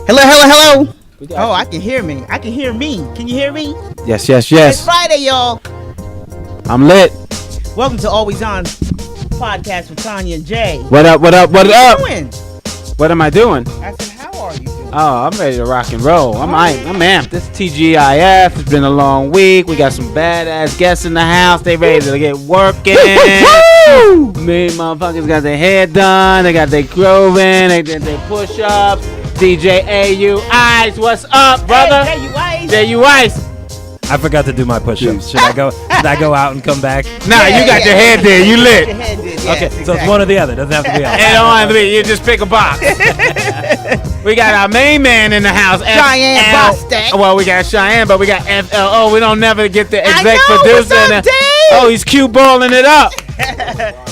Hello. Oh, I can hear me. I can hear me. Can you hear me? Yes. It's Friday, y'all. I'm lit. Welcome to Always On Podcast with Tonya and Jay. What up? What are you doing? What am I doing? I said, how are you doing? Oh, I'm ready to rock and roll. I'm amped. This TGIF. It's been a long week. We got some badass guests in the house. They ready to get working. Me motherfuckers got their hair done. They got their clothing. They did their push-ups. DJ AU Ice, what's up, brother? Hey, you Ice. I forgot to do my push-ups. Should I go out and come back? Nah, you got your head there. You lit. Yes, Okay, exactly. so it's one or the other. Doesn't have to be all. It don't have to be. You just pick a box. We got our main man in the house, Cheyenne Bostock. Well, we got Cheyenne, but we got FLO. We don't never get the exec I know, producer. what's up, Dave? Oh, he's cute balling it up.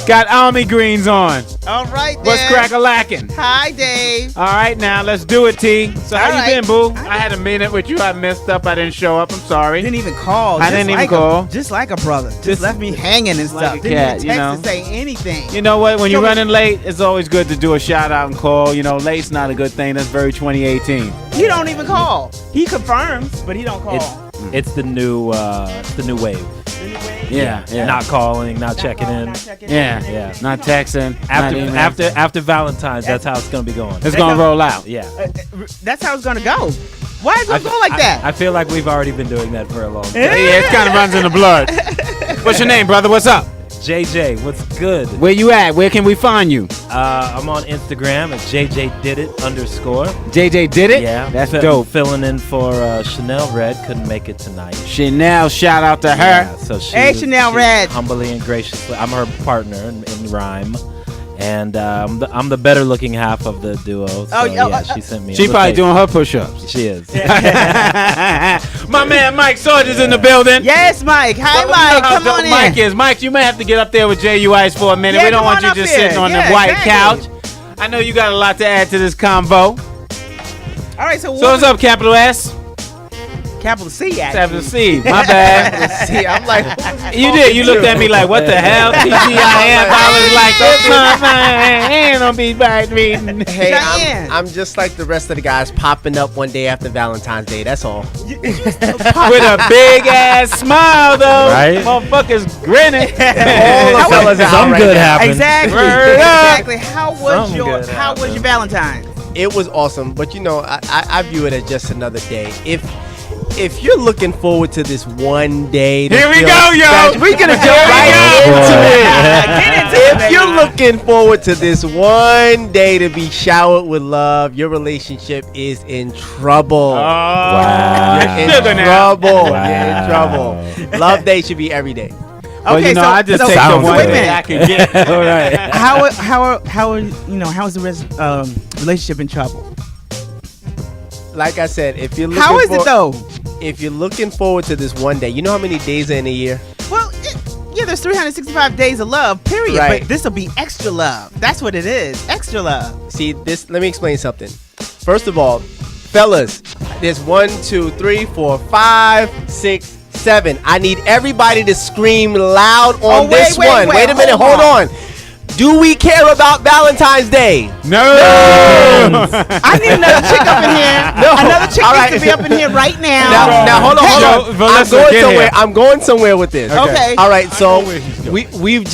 Got army greens on. All right, then. What's crack-a-lacking? Hi, Dave. All right, now let's do it, T. So how All you right. been, boo? I had a minute with you. I messed up. I didn't show up. I'm sorry. Didn't even call. I didn't even call. Just like a brother. Just left me hanging and like stuff. a Didn't cat, even you text know. to say anything. You know what? When you're So- running late, it's always good to do a shout out and call. You know, late's not a good thing. That's very 2018. He don't even call. He confirms, but he don't call. It's the new wave. Yeah. Not calling, not checking in. Yeah. Not texting. not emailing. After Valentines, that's how it's gonna be going. It's gonna roll out. Yeah. That's how it's gonna go. Why is it go like that? I feel like we've already been doing that for a long time. Yeah, it kind of runs in the blood. What's your name, brother? What's up? JJ, what's good? Where you at? Where can we find you? I'm on Instagram at JJDidit_. JJ did it? Yeah, That's dope. Filling in for Chanel Red, couldn't make it tonight. Chanel, shout out to her. Yeah, so Hey, Chanel Red. Humbly and graciously, I'm her partner in rhyme, and I'm the better looking half of the duo. So, she sent me. She a probably location. doing her push-ups. She is. My man Mike Sargent's in the building. Yes, Mike. Hi, Well, you know Mike. how Come dope on in. Mike is. Mike, you may have to get up there with JU Ice for a minute. Yeah, We don't come want on you up just here. sitting on Yeah, the white exactly. couch. I know you got a lot to add to this convo. All right, so So what's up, capital S? Capital C, actually. Capital C. My bad. See, I'm like, You did. You looked at me like, what the hell? TGIF. I was like, don't be bad reading. Hey, Cheyenne. I'm just like the rest of the guys popping up one day after Valentine's Day. That's all. With a big ass smile, though. Right? Motherfuckers grinning. All the fellas out Some right good now. happened. exactly. Word up. Exactly. How was Something your good How was happened. your Valentine's? It was awesome, but you know, I view it as just another day. If you're looking forward to this one day, Here we go, yo. We're gonna jump Here we right go. into it. Get into it, If baby. you're looking forward to this one day to be showered with love, your relationship is in trouble. Wow. You're in Sugar now. trouble. Wow. You're in trouble. Love day should be every day. Well, you know, I just take the sounds one good. thing I can get. All right. How is the relationship in trouble? Like I said, if you're looking How is it though? If you're looking forward to this one day, you know how many days are in a year? Well, yeah, there's 365 days of love, period. Right. But this will be extra love. That's what it is. Extra love. See, let me explain something. First of all, fellas, there's 1, 2, 3, 4, 5, 6, 7. I need everybody to scream loud on this one. Wait a minute, hold on. Do we care about Valentine's Day? No. I need another chick up in here. No. Another chick All needs right. to be up in here right now. Now hold on, Yo, hold on. Velissa, get here. I'm going somewhere with this. Okay. All right, so know where he's going. we've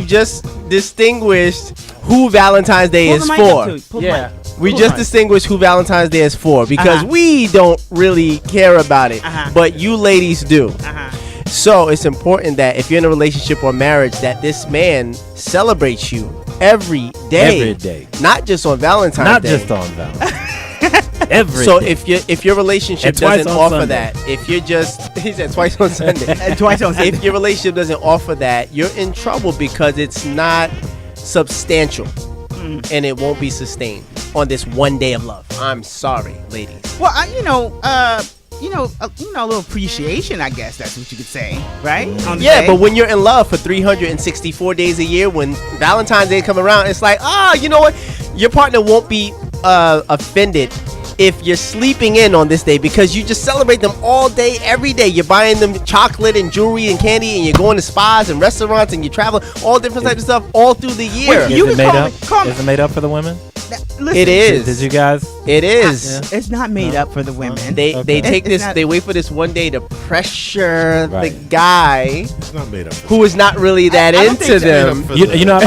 just distinguished who Valentine's Day Pull is the mic for. up to it. Pull the Yeah. mic. We Pull just the mic. distinguished who Valentine's Day is for because we don't really care about it, but you ladies do. So it's important that if you're in a relationship or marriage, that this man celebrates you every day. Every day. Not just on Valentine's Not Day. just on Valentine's. Every So day. if your relationship And twice doesn't on offer Sunday. that, if you're just he said twice on Sunday. And twice on Sunday. If your relationship doesn't offer that, you're in trouble because it's not substantial and it won't be sustained on this one day of love. I'm sorry, ladies. Well, a little appreciation, I guess that's what you could say, right? On the Yeah, day. but when you're in love for 364 days a year, when Valentine's Day come around, it's like, you know what? Your partner won't be offended if you're sleeping in on this day because you just celebrate them all day, every day. You're buying them chocolate and jewelry and candy, and you're going to spas and restaurants, and you travel all different types of stuff all through the year. Wait, you Is can it made call up? me- call me- Is it made up for the women? Listen, It is. Did you guys? It is. It's not made up for the women. They take It's this. not- They wait for this one day to pressure the Right. guy It's not made up. who is not really that I don't into think so. them. You know.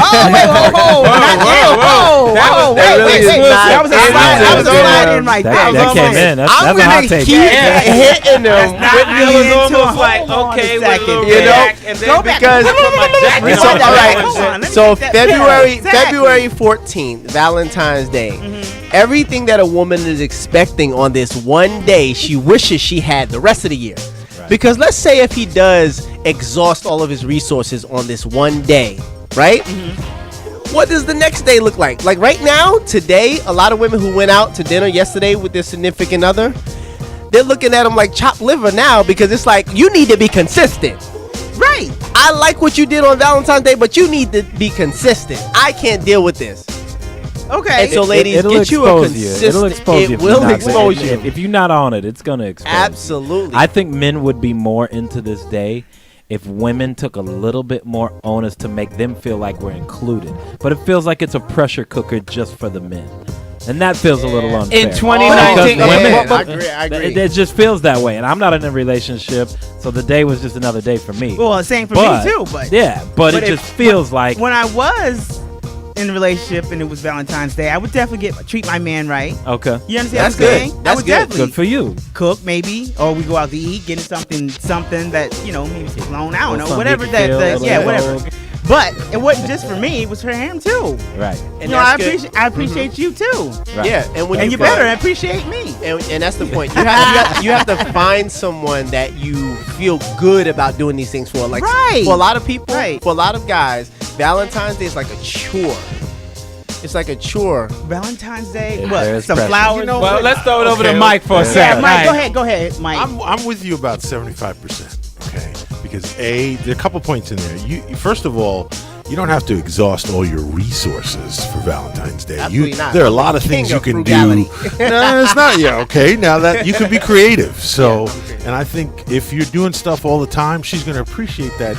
Oh, wait, wait. That was a slide in right there. That came in. That's I'm a hot gonna take. keep hitting them. I was almost like, okay, You know, Go back. because Rewind so, that. all right, Hold on, let me so get that- February Yeah, exactly. February 14th, Valentine's Day. Everything that a woman is expecting on this one day, she wishes she had the rest of the year. Because let's say if he does exhaust all of his resources on this one day, right? What does the next day look like? Like right now, today, a lot of women who went out to dinner yesterday with their significant other, they're looking at him like chopped liver now, because it's like, you need to be consistent. Right. I like what you did on Valentine's Day, but you need to be consistent. I can't deal with this. Okay. And so, ladies, It'll get you a expose you. consistent. It'll expose you. It if you're will not- expose you. If you're not on it, it's gonna expose you. Absolutely. I think men would be more into this day if women took a little bit more onus to make them feel like we're included. But it feels like it's a pressure cooker just for the men. And that feels a little unfair. In 2019, Because women- I agree. It just feels that way. And I'm not in a relationship, so the day was just another day for me. Well, same for But- me too, but Yeah, but it if- just feels like... when I was in a relationship and it was Valentine's Day, I would definitely treat my man right. Okay. You understand That's what I'm good. saying? That's I would good. definitely Good for you. cook maybe, or we go out to eat, getting something that, you know, maybe take long. I don't know, Something whatever you can that feel, yeah, like, whatever. oh, But it wasn't just for me; it was for him too. Right. You know, I appreciate you too, Right. Yeah, and when and you you better appreciate me. and that's the point. You have to find someone that you feel good about doing these things for. Like Right. for a lot of people, Right. for a lot of guys, Valentine's Day is like a chore. It's like a chore. Valentine's Day, Yeah, what? there's Some pressure. flowers. You know Well, what? let's throw it over to Okay, Mike for a okay. second. Yeah, Mike, All right. go ahead, Mike. I'm with you about 75%. Okay, because there are a couple points in there. You first of all, you don't have to exhaust all your resources for Valentine's Day. Absolutely not. There are a lot of things King you of can frugality. do. No, it's not. Yeah, okay. Now that you can be creative. So, and I think if you're doing stuff all the time, she's going to appreciate that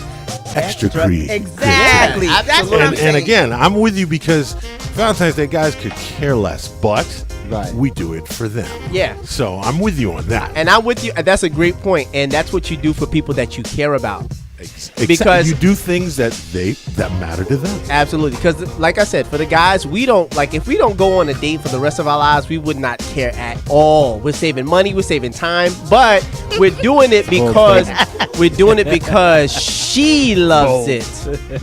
extra creative. Exactly. Yeah, That's what I'm And saying. again, I'm with you because Valentine's Day guys could care less, but Right. we do it for them. Yeah. So I'm with you on that. And I'm with you. That's a great point. And that's what you do for people that you care about. Because- you do things that matter to them. Absolutely. Because like I said, for the guys, we don't like, if we don't go on a date for the rest of our lives, we would not care at all. We're saving money, we're saving time, but we're doing it because she loves it.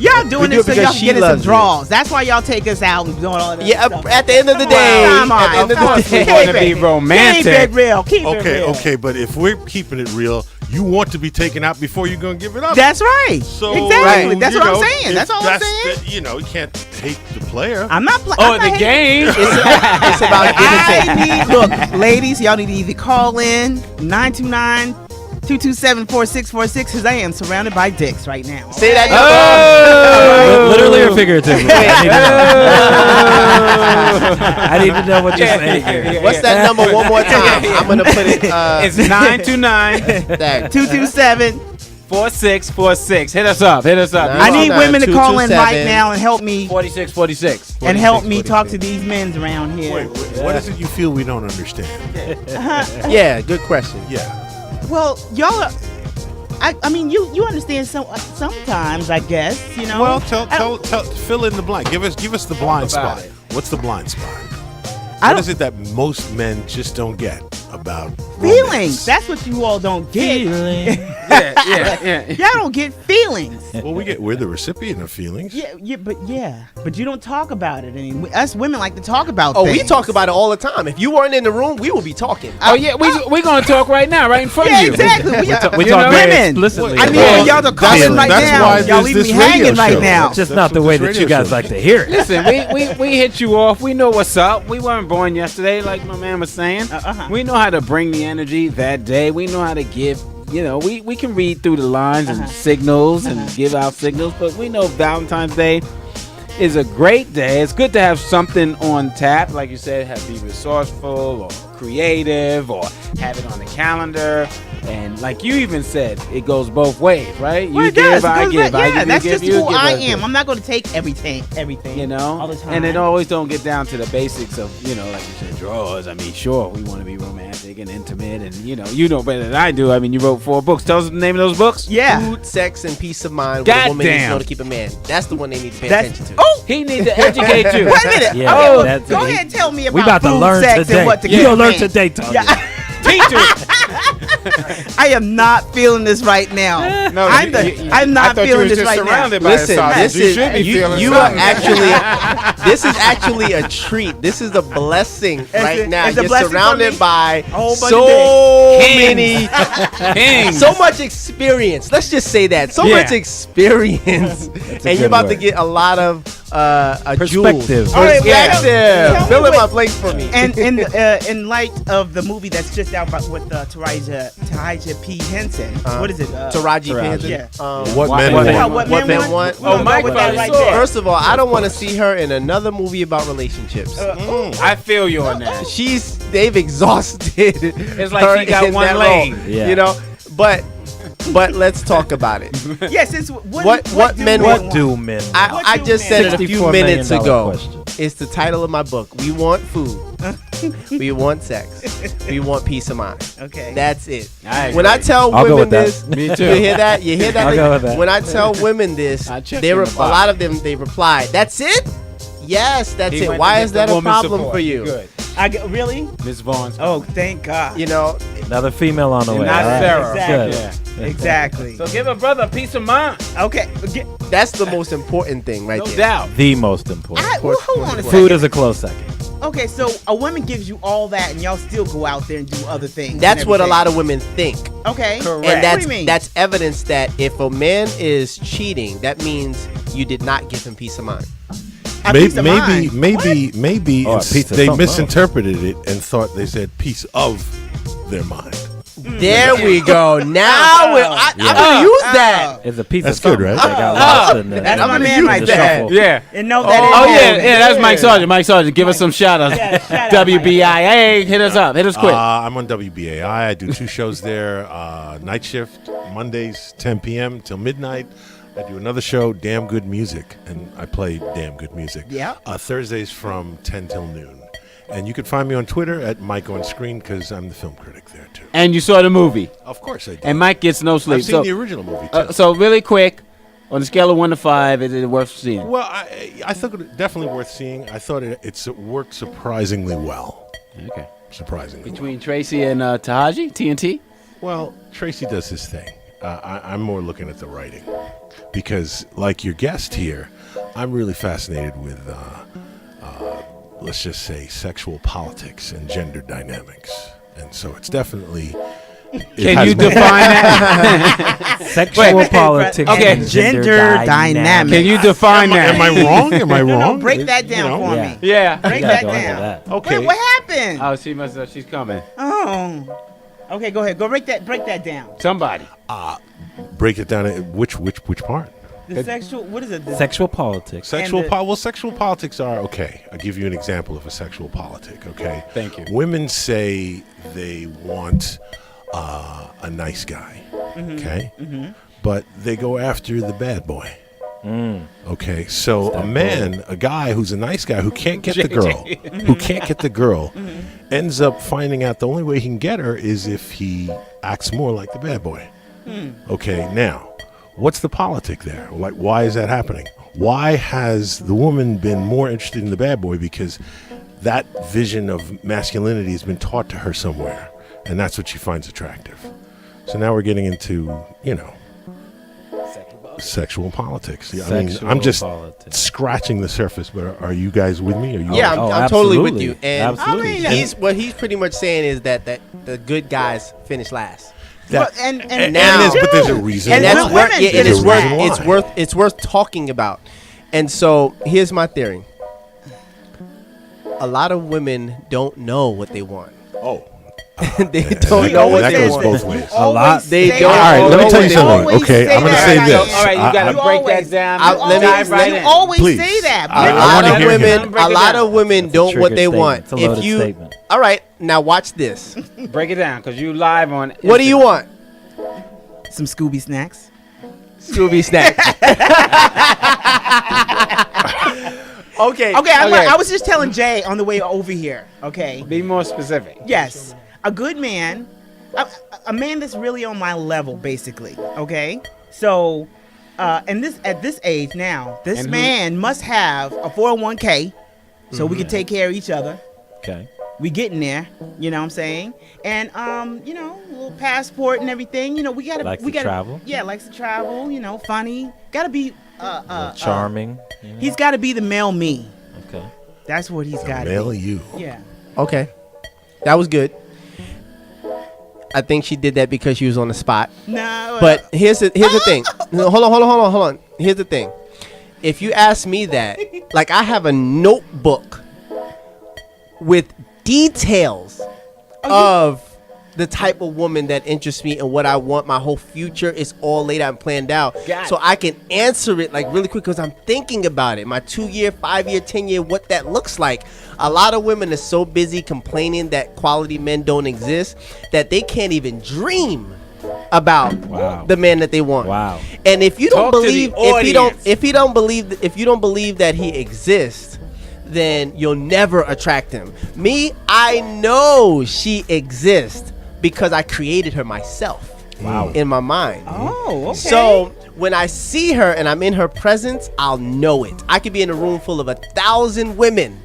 Y'all doing We do this it so because y'all she can get us some loves it. draws. That's why y'all take us out and doing all that. Yeah, stuff. at the end of the day, Come on, at the end of come the on. day, We're going to be Keep romantic. it real. Keep it Okay, real. okay, but if we're keeping it real, you want to be taken out before you're going to give it up. That's right. So, exactly. That's you what know, I'm saying. if That's all I'm saying. you know, you can't hate the player. I'm not playing. Oh, the game. it's about give and take. I need, look, ladies, y'all need to either call in 929-227-4646 because I am surrounded by dicks right now. Say that. Literally or figuratively? I need to know what you're saying here. What's that number one more time? I'm gonna put it. It's 929 that. 227. 4646. Hit us up. Hit us up. Nice. I need women to call in 227. right now and help me 4646. and help me talk to these men's around here. Wait, what is it you feel we don't understand? Yeah, good question. Yeah. Well, y'all are, I mean, you understand sometimes, I guess, you know. Well, tell, fill in the blank. Give us the blind about spot. it. What's the blind spot? I What don't- is it that most men just don't get about feelings. romance? That's what you all don't get. Yeah. Y'all don't get feelings. Well, we're the recipient of feelings. But you don't talk about it. I mean, us women like to talk about Oh, things. we talk about it all the time. If you weren't in the room, we would be talking. Oh, yeah. We're going to talk right now, right in front Yeah, of you. exactly. We talk You very know, women. explicitly. I need about y'all to call in right that's now. why Y'all there's leave me this radio hanging right show. now. It's just That's not the what way this that you radio guys show like to hear it. Listen, we hit you off. We know what's up. We weren't born yesterday, like my man was saying. We know how to bring the energy that day. We know how to give. You know, we can read through the lines and signals and give out signals, but we know Valentine's Day is a great day. It's good to have something on tap, like you said, be resourceful or creative or have it on the calendar. And like you even said, it goes both ways, right? Well, You it does. give, I It goes give, back- I yeah, give, that's you just give, you who give. I us am. this. I'm not going to take everything, You know, all the time. and it always don't get down to the basics of, like you said, drawers. I mean, sure, we want to be romantic and intimate, and you know better than I do. I mean, you wrote 4 books. Tell us the name of those books. Yeah. Food, sex, and peace of mind. What a woman needs to know Goddamn. to keep a man. That's the one they need to pay That's attention to. oh. He needs to educate you. Wait a minute. Yeah, Okay, well, that's go it. ahead and tell me about We about to food, learn sex, today. and what to You give gonna a learn man. today, Tonya. Yeah. Teachers. I am not feeling this right now. No, I'm not I thought you feeling was this just right now. surrounded by Listen, a this you is should be feeling you are something. actually this is actually a treat. This is a blessing right now. it's a You're blessing for surrounded me. by whole bunch of so Kings. many, Kings. so much experience. Let's just say that so Yeah. much experience, and you're about to get a lot of a Perspective. jewels. All right, Perspective. tell Fill me in my what- blanks for me. And in light of the movie that's just out with Taraji P. Henson, what is it? Taraji P. Henson. Yeah. What Why- men why- want. What What men men want? want. We're gonna Mike go with that right Sargent. there. First of all, I don't want to see her in another movie about relationships. I feel you on that. They've exhausted. It's like her she got in one that leg. role, Yeah. You know, but let's talk about it. Yes, it's What do men men want- What do men? What I do just men said it a few $64 minutes million ago. question. It's the title of my book. We want food. We want sex. We want peace of mind. Okay. That's it. I When I agree. tell I'll go women with that. this, Me too. you hear that? You hear that? I'll go with that. When I tell women this, I checked they in the a box. lot of them they reply, "That's it." Yes, that's He it. went Why to is get the that a woman problem support. for you? Good. Really? Miss Vaughn's. Oh, thank God. You know, Another female on the way. Not all right? Sarah. Exactly. Good. Exactly. So give a brother a peace of mind. Okay. that's the most important thing right No there. doubt. The most important. Well, hold on a second. Food is a close second. Okay, so a woman gives you all that, and y'all still go out there and do other things. That's and what a everything. lot of women think. Okay. Correct. And What do you mean? that's evidence that if a man is cheating, that means you did not give him peace of mind. A peace of mind. Maybe Oh, a piece of they something misinterpreted it and thought they said piece of their mind. There we go. Now I'm gonna use that. It's a piece That's of something. good, right? They got lost in the, That's in my the- man in right the there. shuffle. Yeah. And know that. Oh, it- yeah, that's Mike Sargent. Mike Sargent, give us some shout outs. Yeah, shout out, WBIA, hit us up. Hit us quick. I'm on WBAI. I do 2 shows there. Night shift, Mondays, 10 p.m. till midnight. I do another show, Damn Good Music, and I play damn good music. Yeah. Thursdays from 10 till noon. And you can find me on Twitter at Mike on Screen because I'm the film critic there too. And you saw the movie. Of course I did. And Mike gets no sleep. I've seen the original movie too. So really quick, on a scale of 1 to 5, is it worth seeing? Well, I thought it definitely worth seeing. I thought it worked surprisingly well. Okay. Surprisingly Between Tracy and Tahaji, TNT? well. Tracy does his thing. I'm more looking at the writing because, like your guest here, I'm really fascinated with, let's just say, sexual politics and gender dynamics. And so it's definitely... Can you define that? Sexual politics. Okay. and Gender dynamics. Can you define that? Am I wrong? Am I No, wrong? break that down You know? for Yeah. me. Yeah. Break You that gotta go into down. that. Okay. Wait, what happened? Oh, she must have. She's coming. Oh. Okay, go ahead. Go break that down. Somebody. Break it down. Which part? The sexual. What is it? The, Sexual politics. Sexual the- well, sexual politics are okay. I'll give you an example of a sexual politic. Okay, Thank you. Women say they want a nice guy. Okay, but they go after the bad boy. Okay, so a guy who's a nice guy who can't get the girl, ends up finding out the only way he can get her is if he acts more like the bad boy. Okay, now, what's the politic there? Like, why is that happening? Why has the woman been more interested in the bad boy? Because that vision of masculinity has been taught to her somewhere, and that's what she finds attractive. So now we're getting into, sexual politics. Yeah, I mean, Sexual I'm just politics. scratching the surface, but are you guys with me? Are you? Yeah, Oh, I'm totally with absolutely. you. And Absolutely. I mean, what he's pretty much saying is that the good guys finish last. That- Well, and and now- but there's a reason And why. that's women worth, finish it is last. worth it's worth talking about. And so here's my theory. A lot of women don't know what they want. Oh, They don't know what that they goes want. both ways. A lot. They say don't. that. All right, let me tell you You something. always Okay, say I'm going to that. say All this. All right, you got to You break always- that down. let me- Dive right You in. always Please. say that. A I lot wanna of hear him. women. Break A it lot down. of women That's a don't what trigger they statement. want. It's a loaded statement. All right, now watch this. Break it down, because you live on. What do you want? Some Scooby snacks. Scooby snacks. Okay. Okay, I was just telling Jay on the way over here. Okay. Be more specific. Yes, a good man, a man that's really on my level, basically. Okay, so, and this at this age now, this And who- man must have a 401k, so we can take care of each other. Okay. We getting there, you know what I'm saying? And you know, a little passport and everything. You know, we gotta travel? Yeah, likes to travel. You know, funny. Gotta be Charming. He's got to be the male me. Okay. That's what he's got to Male be. you. Yeah. Okay, that was good. I think she did that because she was on the spot. No. But here's the thing. No, hold on. Here's the thing. If you ask me that, like I have a notebook with details of the type of woman that interests me and what I want. My whole future is all laid out and planned out. So I can answer it like really quick because I'm thinking about it. My 2-year, 5-year, 10-year, what that looks like. A lot of women are so busy complaining that quality men don't exist that they can't even dream about the man that they want. Wow. And if you don't Talk to the believe, audience. if you don't believe that he exists, then you'll never attract him. Me, I know she exists because I created her myself. Wow. In my mind. Oh, okay. So when I see her and I'm in her presence, I'll know it. I could be in a room full of 1,000 women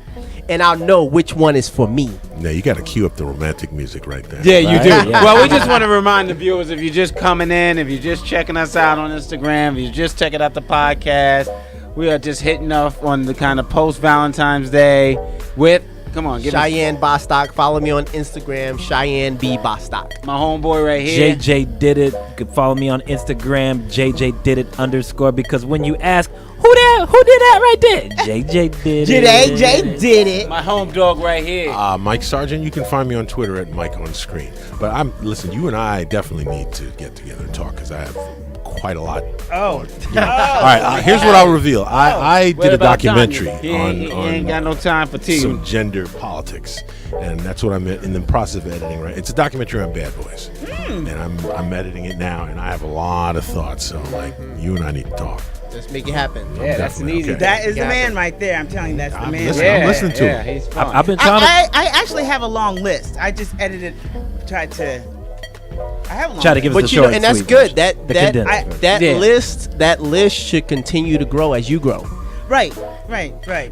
and I'll know which one is for me. Now you got to cue up the romantic music right there. Yeah, you Right? do. Yeah. Well, we just want to remind the viewers, if you're just coming in, if you're just checking us out on Instagram, if you're just checking out the podcast, we are just hitting off on the kind of post-Valentine's Day with, come on, give us Cheyenne Bostock. Follow me on Instagram, Cheyenne B. Bostock. my homeboy right here. JJ did it. You can follow me on Instagram, JJ did it _ because when you ask who did that right there, JJ did it. JJ did it. My home dog right here. Mike Sargent, you can find me on Twitter at Mike on Screen. But listen, you and I definitely need to get together and talk because I have quite a lot. Oh. All right, here's what I'll reveal. I What did a about documentary Tonya? He ain't got no time for tea. some gender politics, and that's what I'm in the process of editing. Right, it's a documentary on bad boys, and I'm editing it now, and I have a lot of thoughts. So like, you and I need to talk. Let's make it happen. Yeah, that's an Definitely, easy. okay. That is the man right there. I'm telling you, that's the man. I'm listening to him. He's fun. I've been trying to I actually have a long list. I just edited, tried to. I have a long try to list. give us the But short and that's sweet good. version. The That condensed version. that list should continue to grow as you grow. Right.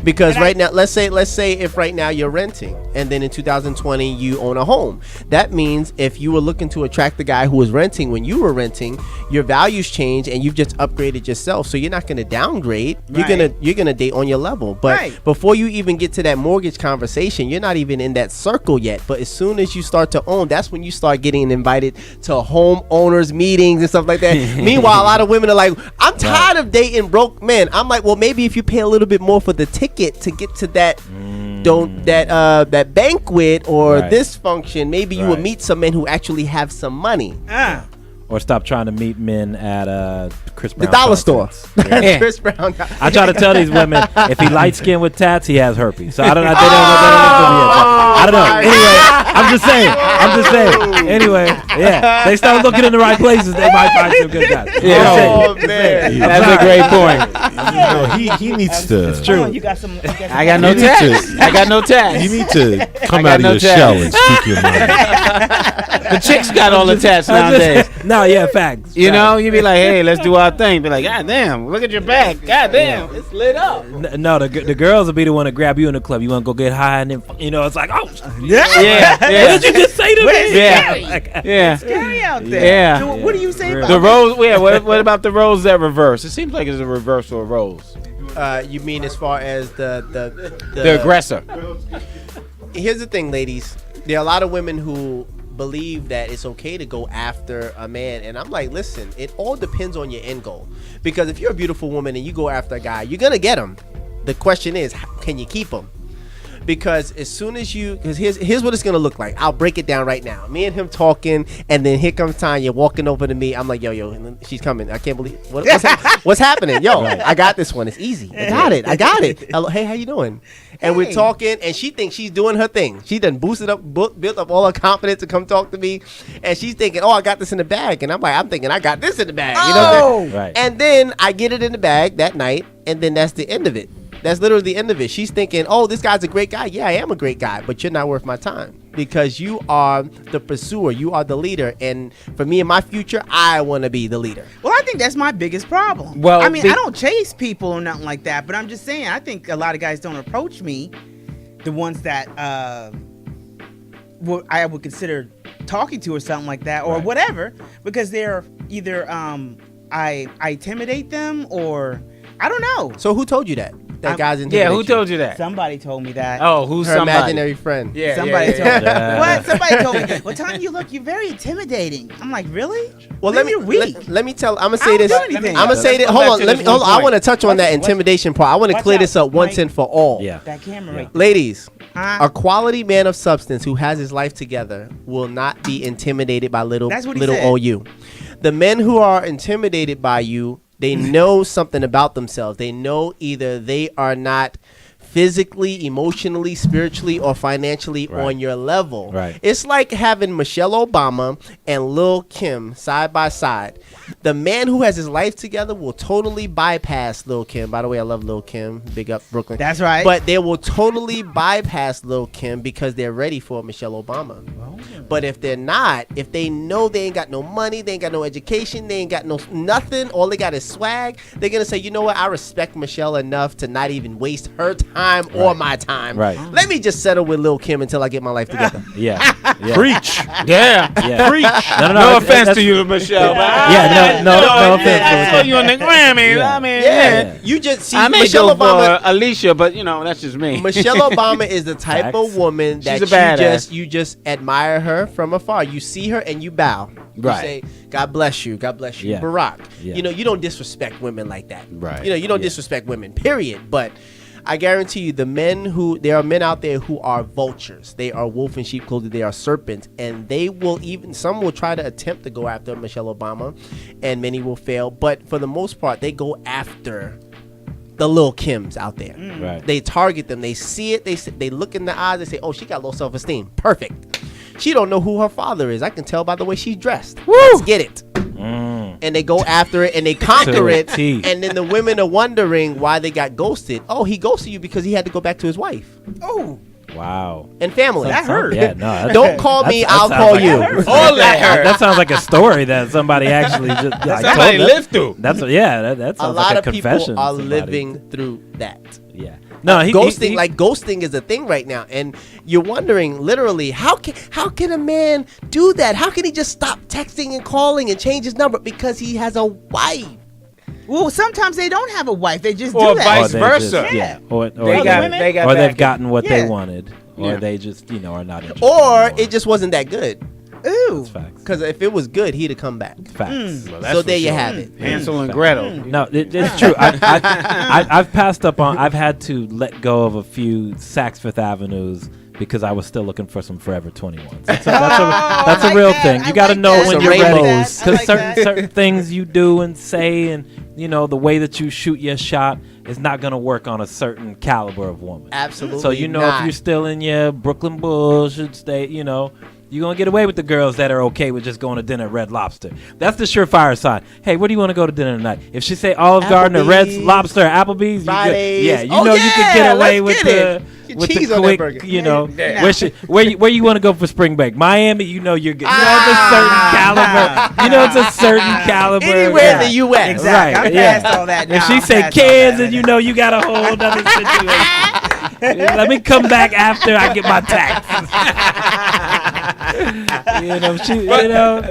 Because And right now, let's say if right now you're renting, and then in 2020 you own a home. That means if you were looking to attract the guy who was renting when you were renting, your values change, and you've just upgraded yourself. So you're not going to downgrade. Right. You're gonna date on your level. But Right. before you even get to that mortgage conversation, you're not even in that circle yet. But as soon as you start to own, that's when you start getting invited to homeowners meetings and stuff like that. Meanwhile, a lot of women are like, I'm tired of dating broke men. I'm like, well, maybe if you pay a little bit more for the ticket to get to that that banquet or Right. this function, maybe you will Right. meet some men who actually have some money. Or stop trying to meet men at Chris The Brown dollar store. concerts. That's Chris Brown. I try to tell these women if he light skinned with tats, he has herpes. So I don't know. They don't know what that is. I don't know. Anyway, I'm just saying. Anyway, yeah, they start looking in the right places, they might find some good guys. Oh, man. That's a great point. He needs to. It's true. You got some. I got no You need tax. to- I got no tax. You need to come got out of no your tax. shell and speak your mind. The chicks got all the tats nowadays. No, yeah, facts. You know, you be like, hey, let's do our thing. Be like, God damn, look at your back. God damn, it's lit up. No, the girls will be the one to grab you in the club. You want to go get high, and then it's like, oh, Yeah. what did you just say to me? Yeah. Yeah. Scary out there. Yeah. So what do you say about The roles, yeah, what about the roles that reverse? It seems like it's a reversal of roles. You mean as far as the aggressor. Here's the thing, ladies. There are a lot of women who believe that it's okay to go after a man, and I'm like, listen, it all depends on your end goal. Because if you're a beautiful woman and you go after a guy, you're gonna get him. The question is, can you keep him? Because as soon as because here's what it's gonna look like. I'll break it down right now. Me and him talking, and then here comes Tonya walking over to me. I'm like, yo, and then she's coming. I can't believe what's happening. Yo, I got this one. It's easy. I got it. Hello, hey, how you doing? And we're talking, and she thinks she's doing her thing. She done boosted up, built up all her confidence to come talk to me, and she's thinking, oh, I got this in the bag, and I'm thinking I got this in the bag. You know what I'm saying? Right. And then I get it in the bag that night, and then that's the end of it. That's literally the end of it. She's thinking, oh, this guy's a great guy. Yeah, I am a great guy, but you're not worth my time because you are the pursuer. You are the leader. And for me in my future, I want to be the leader. Well, I think that's my biggest problem. Well, I mean, I don't chase people or nothing like that, but I'm just saying, I think a lot of guys don't approach me, the ones that I would consider talking to or something like that or whatever, because they're either I intimidate them or I don't know. So who told you that? That guy's intimidating. Yeah, who told you that? Somebody told me that. Oh, who's Her somebody? imaginary friend. Yeah, Somebody yeah, told me. yeah. What? Somebody told me. Well, Tonya, you're very intimidating. I'm like, really? Well, Maybe you're weak. let me tell. I'm gonna I say don't this. do anything. I'm gonna say Let's that. go Hold back on. to this one I point. want to touch on that intimidation part. I want to watch clear out, this up once Mike. and for all. Yeah. That camera right there. Ladies, Huh? a quality man of substance who has his life together will not be intimidated by little That's what he said. OU. The men who are intimidated by you, they know something about themselves. They know either they are not physically, emotionally, spiritually, or financially on your level. Right. It's like having Michelle Obama and Lil Kim side by side. The man who has his life together will totally bypass Lil Kim. By the way, I love Lil Kim. Big up Brooklyn. That's right. But they will totally bypass Lil Kim because they're ready for Michelle Obama. But if they're not, if they know they ain't got no money, they ain't got no education, they ain't got no nothing, all they got is swag, they're going to say, you know what, I respect Michelle enough to not even waste her time or my time. Right. Let me just settle with Lil Kim until I get my life together. Yeah. Yeah. Preach. Yeah. Yeah. Preach. No offense to you, Michelle. Yeah, no offense. I saw you on the Grammy. Yeah. I mean, Yeah. You just see I may Michelle go Obama. for Alicia, but that's just me. Michelle Obama is the type of Facts. woman that She's a badass. you just admire her from afar. You see her and you bow. Right. You say, God bless you. God bless you. Yeah. Barack. Yeah. You don't disrespect women like that. Right. You don't disrespect women, period. But I guarantee you, there are men out there who are vultures. They are wolf in sheep clothing. They are serpents. And some will try to attempt to go after Michelle Obama, and many will fail. But for the most part, they go after the Lil Kims out there. Right. They target them. They see it. They look in the eyes. They say, oh, she got low self-esteem. Perfect. She don't know who her father is. I can tell by the way she's dressed. Let's get it. And they go after it and they conquer it. And then the women are wondering why they got ghosted. Oh, he ghosted you because he had to go back to his wife Oh, Wow. and family. That hurt. Yeah, no. Don't call me, that I'll sounds call like you. All that That sounds like a story that somebody actually just like, somebody told. lived through. That A sounds lot like a of people confession. are somebody- living through that. Yeah. No, Ghosting is a thing right now, and you're wondering literally how can a man do that? How can he just stop texting and calling and change his number because he has a wife? well, sometimes they don't have a wife. They just Or do that. vice they versa. just- yeah. Or They got or they've back gotten what they Yeah. wanted, or Yeah. they just are not interested. Or anymore. it just wasn't that good. Ooh. Facts. Because if it was good, he'd have come back. Facts. So there you have it. Hansel and Gretel. No, it's true. I've passed up on. I've had to let go of a few Saks Fifth Avenues because I was still looking for some Forever 21s. That's a real thing. You got to know when Some you're ready, rainbows. because certain things you do and say, and the way that you shoot your shot is not gonna work on a certain caliber of woman. Absolutely. So if not. you're still in your Brooklyn Bulls, should stay. You're going to get away with the girls that are okay with just going to dinner at Red Lobster. That's the surefire sign. Hey, where do you want to go to dinner tonight? If she say Olive Garden or Red Applebee's, Lobster or Applebee's, Fridays. you Oh, can get yeah, away let's with get the it. Get with cheese the on that quick, burger. where you want to go for spring break? Miami, you're good. It's a certain caliber. It's a certain caliber. Anywhere in the U.S. Exactly. Right, I'm yeah. past all that now. If she I'm say past all kids, that. then you got a whole other situation. Let me come back after I get my taxes.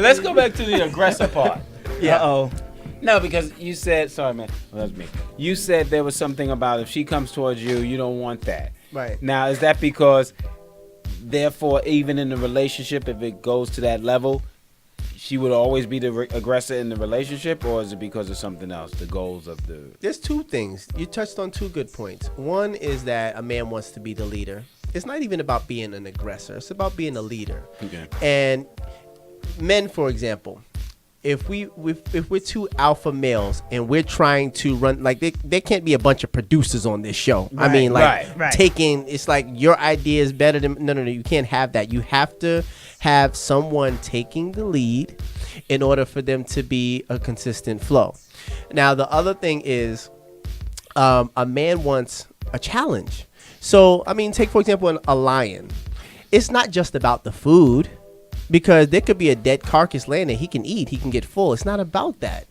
Let's go back to the aggressive part. Yeah. Uh-oh. No, because you said, sorry, man. Well, that was me. You said there was something about if she comes towards you, you don't want that. Right. Now, is that because, therefore, even in the relationship, if it goes to that level, she would always be the aggressor in the relationship, or is it because of something else, the goals of the... There's two things. You touched on two good points. One is that a man wants to be the leader. it's not even about being an aggressor. It's about being a leader. Okay. And men, for example, if we're two alpha males and we're trying to run, like there can't be a bunch of producers on this show. I mean, like taking, it's like your idea is better than, no, you can't have that. You have to have someone taking the lead in order for them to be a consistent flow. Now, the other thing is a man wants a challenge. So, I mean, take, for example, a lion. It's not just about the food. Because there could be a dead carcass laying there. He can eat. He can get full. It's not about that.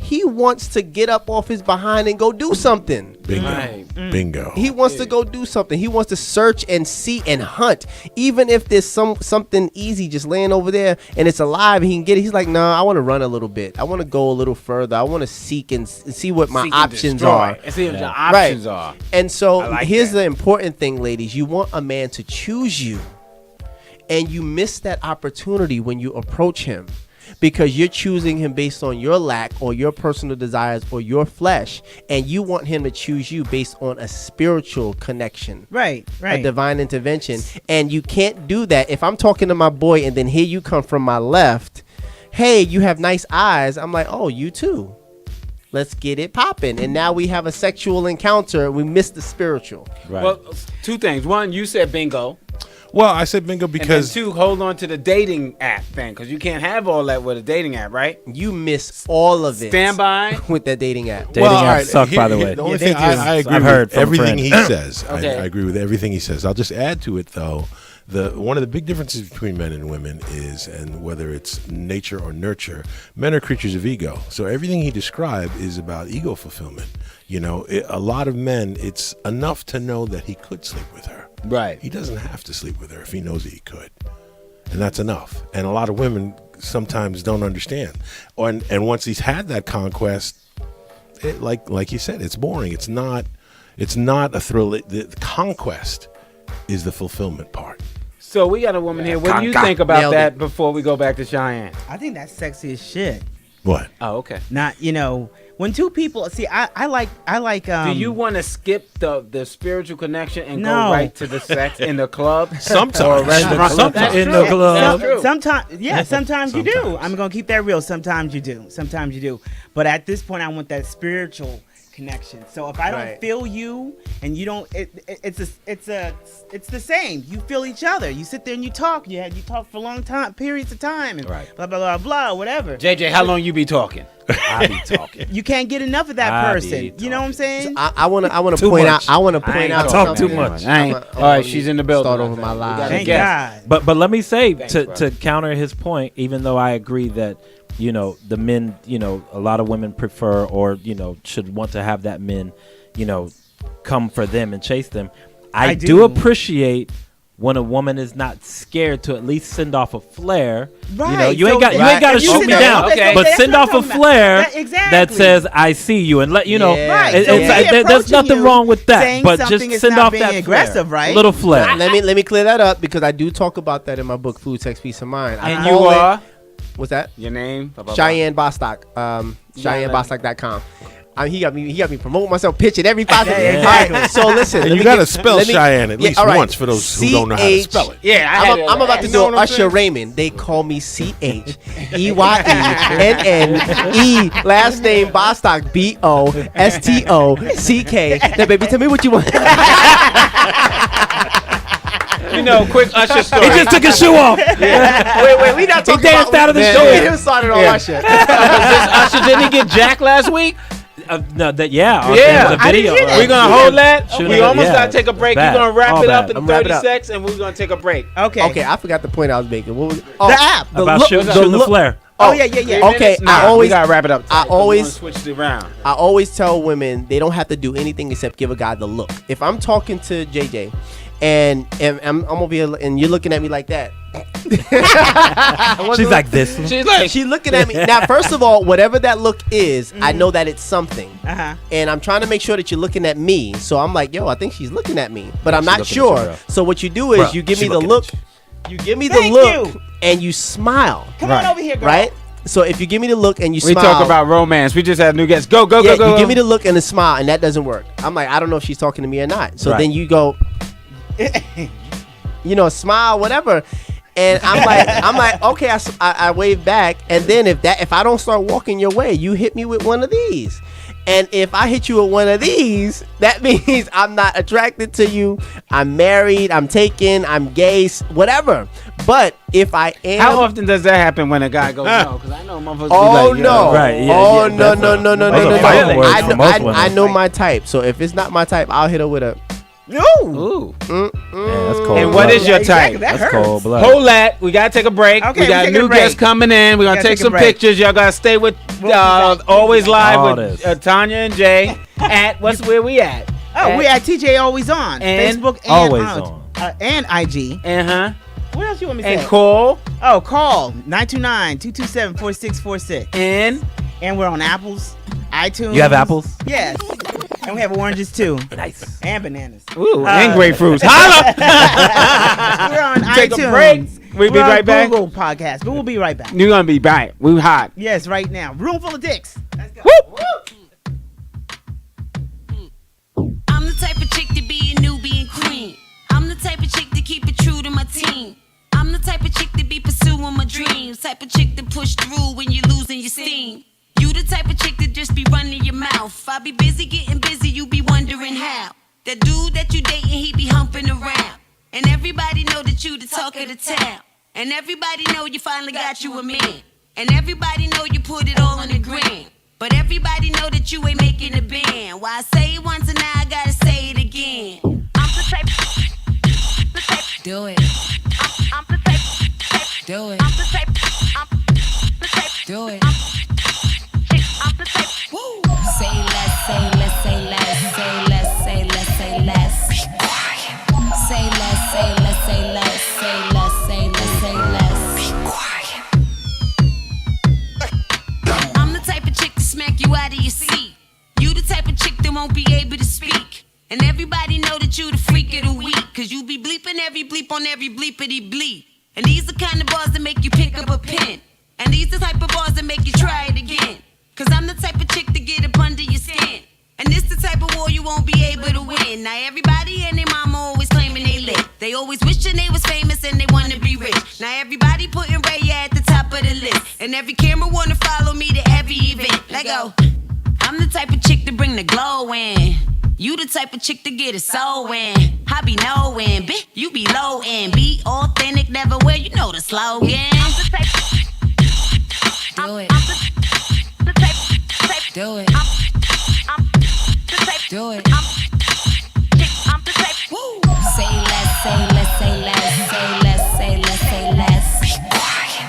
He wants to get up off his behind and go do something. Bingo. Right. Bingo. He wants to go do something. He wants to search and see and hunt. Even if there's something easy just laying over there and it's alive and he can get it. He's like, no, I want to run a little bit. I want to go a little further. I want to seek and see what my options are. And see what the options are. And so like here's that. the important thing, ladies. You want a man to choose you. And you miss that opportunity when you approach him because you're choosing him based on your lack or your personal desires or your flesh. And you want him to choose you based on a spiritual connection. Right. A divine intervention. And you can't do that. If I'm talking to my boy and then here you come from my left, hey, you have nice eyes. I'm like, oh, you too. Let's get it popping. And now we have a sexual encounter. We miss the spiritual. Right. Well, two things. One, you said bingo. Well, I said bingo because And then two, hold on to the dating app thing because you can't have all that with a dating app, right? You miss all of it. Stand by. With that dating app. Dating all apps right, suck, by the way. The only Yeah, thing they do. I agree I've heard with from everything he friends. says. Okay. I agree with everything he says. I'll just add to it, though. One of the big differences between men and women is, and whether it's nature or nurture, men are creatures of ego. So everything he described is about ego fulfillment. You know, a lot of men, it's enough to know that he could sleep with her. Right. He doesn't have to sleep with her if he knows that he could. And that's enough. And a lot of women sometimes don't understand. And once he's had that conquest, like you said, it's boring. It's not a thrill. The conquest is the fulfillment part. So we got a woman here. What do you think about that before we go back to Cheyenne? I think that's sexy as shit. What? Oh, okay. Not, when two people see, I like. Do you want to skip the spiritual connection and No. go right to the sex in the club? Sometimes. That's in true. the club. That's true. Sometimes you do. Sometimes. I'm gonna keep that real. Sometimes you do. But at this point, I want that spiritual connection. So if I don't Right. feel you and you don't, it's the same. You feel each other. You sit there and you talk. You talk for long periods of time, and Right. blah blah blah blah, whatever. JJ, how long you be talking? I be talking. You can't get enough of that I person. be You know what I'm saying? I want to Too point much. out. I want to I point ain't out. talk too something. much. I'm All right, she's in the building. Start I over think. my We live. got a Thank guest. God. But let me say Thanks, to brother. counter his point, even though I agree that the men, a lot of women prefer or should want to have that men, come for them and chase them. I do do. appreciate when a woman is not scared to at least send off a flare. Right. You ain't got to If you shoot sit me there- down, okay, but that's send what I'm off a talking about. flare That- exactly. that says I see you and let you know. Yeah. Right. So It's me there's approaching nothing you, wrong with that, saying but something just is send not off being that aggressive, flare. right? Little flare. Let me clear that up because I do talk about that in my book, Food, Sex, Peace, and Mind. I And call you it- are What's that? your name? Blah, blah, blah. Cheyenne Bostock. CheyenneBostock.com. He got me promoting myself, pitching every possible. Yeah, All right, so listen. And let you me got to get- spell let me- Cheyenne at yeah, least all right. once for those who don't know how to spell it. Yeah, I had it. I'm about to You do know an what I'm Usher saying? Raymond. They call me CHEYENNE. Last name Bostock. BOSTOCK. Now, baby, tell me what you want. Quick Usher story. He just took his shoe off. Wait, we not talking danced about out of the Man, show. We didn't start it on Usher. Usher didn't he get jacked last week? No, that Yeah. there's a I didn't video. hear that. We're gonna hold that. Should've We been- almost yeah, gotta take a break. bad. We're gonna wrap All it bad. up in I'm wrapping 30 up. seconds, and we're gonna take a break. Okay. Okay, I forgot the point I was making. What was it? The app. About shooting the flare. Oh yeah. Okay, Nah, I always we gotta wrap it up. I We're always- gonna switch it around. I always tell women they don't have to do anything except give a guy the look. If I'm talking to JJ and I'm over here and you're looking at me like that. She's like this. She's like, She's looking at me. Now, first of all, whatever that look is, I know that it's something. Uh-huh. And I'm trying to make sure that you're looking at me. So I'm like, yo, I think she's looking at me. But I'm not looking at you, sure. bro. So what you do is Bro, you give she me the looking look. at You give me the Thank look you. and you smile. Come on over here, girl. Right? So if you give me the look and you we smile. talk about romance. We just had a new guest. Go. You give me the look and the smile and that doesn't work. I'm like, I don't know if she's talking to me or not. So Right. then you go, smile, whatever. And I'm like, okay, I wave back. And then if I don't start walking your way, you hit me with one of these. And if I hit you with one of these, that means I'm not attracted to you. I'm married. I'm taken. I'm gay. Whatever. But if I am, how often does that happen when a guy goes no? Because I know motherfuckers. Oh be like, no! Right? Yeah, oh yeah, no! Those are fighting words for most women. I know my type. So if it's not my type, I'll hit her with a. Ooh. Yeah, that's cold. And what is your Exactly, type? that That's hurts. cold blood. Hold that. We gotta take a break. Okay, we got we're a taking new a break. guest coming in. We're gonna gotta take take a some break. pictures. Y'all gotta stay with back. Always Live All with this. Tonya and Jay at where we at? Oh, we at TJ Always On. And Facebook and Always On. And IG. What else you want me to say? And call Oh, call 929-227-4646. And we're on Apples, iTunes. You have apples? Yes. And we have oranges too. Nice. And bananas. and grapefruits. Holla! We're on Take iTunes. a break. We'll be We're on right back. Google Podcast, but we'll be right back. You're gonna be right. We hot. Yes, right now. Room full of dicks. Let's go. Whoop. I'm the type of chick to be a newbie and queen. I'm the type of chick to keep it true to my team. I'm the type of chick to be pursuing my dreams. Type of chick to push through when you're losing your steam. You the type of chick to just be running your mouth. I be busy getting busy, you be wondering how. That dude that you dating, he be humping around. And everybody know that you the talk of the town. And everybody know you finally got you a man. And everybody know you put it all on the gram. But everybody know that you ain't making a band. Why I say it once and now I gotta say it again. I'm the type. Do it. I'm the type. Do it. I'm the type. Do it. I'm the type. Woo. Say less, say less, say less, say less, say less, say less. Be quiet. Say less, say less, say less, say less, say less, say less. Be quiet. I'm the type of chick to smack you out of your seat. You the type of chick that won't be able to speak. And everybody know that you the freak of the week. Cause you be bleeping every bleep on every bleepity bleep. And these the kind of bars that make you pick up a pen. And these the type of bars that make you try it again. Cause I'm the type of chick to get up under your skin. And this the type of war you won't be able to win. Now everybody and their mama always claiming they lit. They always wishing they was famous and they wanna be rich. Now everybody putting Ray at the top of the list. And every camera wanna follow me to every event. Let go. I'm the type of chick to bring the glow in. You the type of chick to get it so in. I be knowing, bitch, you be low end. Be authentic, never wear, you know the slogan. I'm the type. Do it. I'm the type. Do it. I'm the type. Do it. I'm the type. Woo. Say less, say less, say less, say less, say less, say less. Be quiet.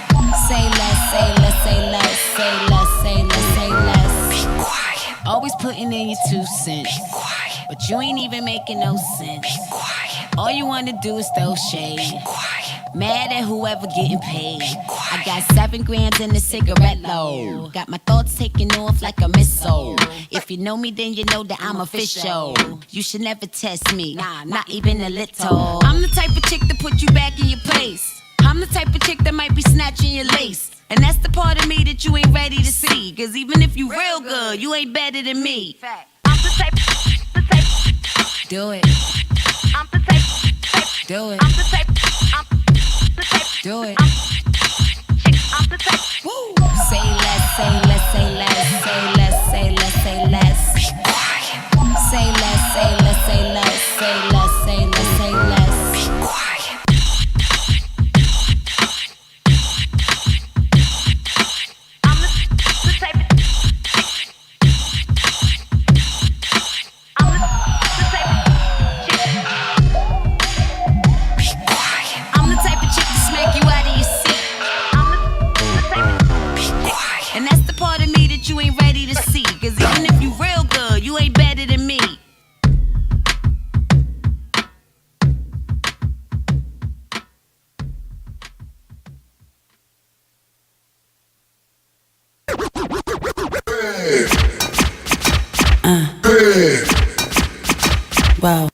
Say less, say less, say less, say less, say less, say less. Be quiet. Always putting in your 2 cents. Be quiet. But you ain't even making no sense. Be quiet. All you wanna do is throw shade. Be quiet. Mad at whoever getting paid. Be quiet. I got 7 grams in the cigarette load. Got my thoughts taking off like a missile. If you know me, then you know that I'm official. You should never test me, nah, not even a little. I'm the type of chick to put you back in your place. I'm the type of chick that might be snatching your lace. And that's the part of me that you ain't ready to see. Cause even if you real good, you ain't better than me. I'm the type. Do it. I'm the type. Do it. I'm the type. Do it. I'm the type. Woo. Say less, say less, say less, say less, say less, say less. Be quiet. Say less, say less, say less, say less, say less, say less. Be quiet. I'm the type. I'm the type. Be quiet. I'm the type of chick to smack you out of your seat. I'm the type of chick. And that's the part of me that you ain't ready to see. Cause even if you real good, you ain't better than me. Wow.